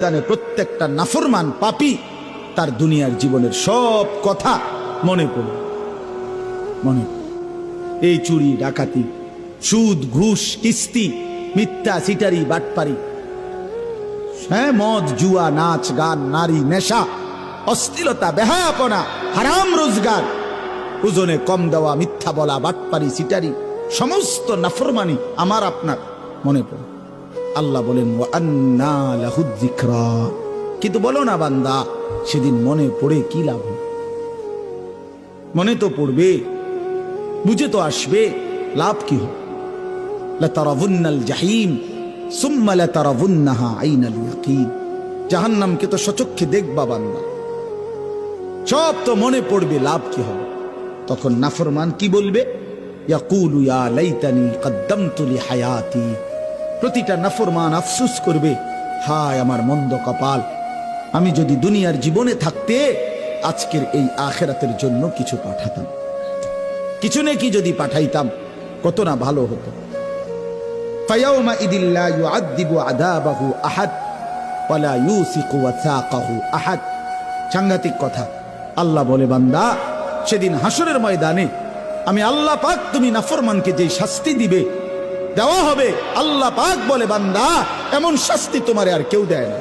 জানে প্রত্যেকটা নাফরমান পাপী তার দুনিয়ার জীবনের সব কথা মনে পড়ে এই চুরি ডাকাতি সুদ ঘুষ কিস্তি মিথ্যা সিটারি বাটপারি হ্যাঁ মদ জুয়া নাচ গান নারী নেশা অশ্লীলতা বেহায়াপনা হারাম রোজগার ওজনে কম দেওয়া মিথ্যা বলা বাটপারি সিটারি সমস্ত নাফরমানি আমার আপনার মনে পড়ে। আল্লাহ বলেন ওয়া আন্না লাহুদ যিকরা, কিন্তু বলো না বান্দা সেদিন মনে পড়ে কি লাভ? মনে তো পড়বে, বুঝে তো আসবে, লাভ কি হবে? লাতারাবুন্নাল জাহিম সুম্মা লাতারাবুন্নাহা আইনাল ইয়াকিন, জাহান্নামকে তো সচক্ষে দেখবা বান্দা, সব তো মনে পড়বে, লাভ কি হবে? তখন নাফরমান কি বলবে? ইয়াকুলু ইয়া লাইতানি কদ্দামতু লিহায়াতি, প্রতিটা নাফরমান আফসোস করবে, হায় আমার মন্দ কপাল, আমি যদি দুনিয়ার জীবনে থাকতে আজকের এই আখিরাতের জন্য কিছু পাঠাতাম, কিছু নাকি যদি পাঠাইতাম কত না ভালো হতো। ফায়াউমা ইদিল লা ইউআযযিবু আযাবাহু আহাদ ওয়া লা ইউসিকু ওয়াসাকাহু আহাদ। সাংঘাতিক কথা। আল্লাহ বলে বান্দা সেদিন হাসরের ময়দানে আমি আল্লাহ পাক তুমি নাফরমানকে যে শাস্তি দিবে দেওয়া হবে, আল্লাহ পাক বলে বান্দা এমন শাস্তি তোমারে আর কেউ দেয় না।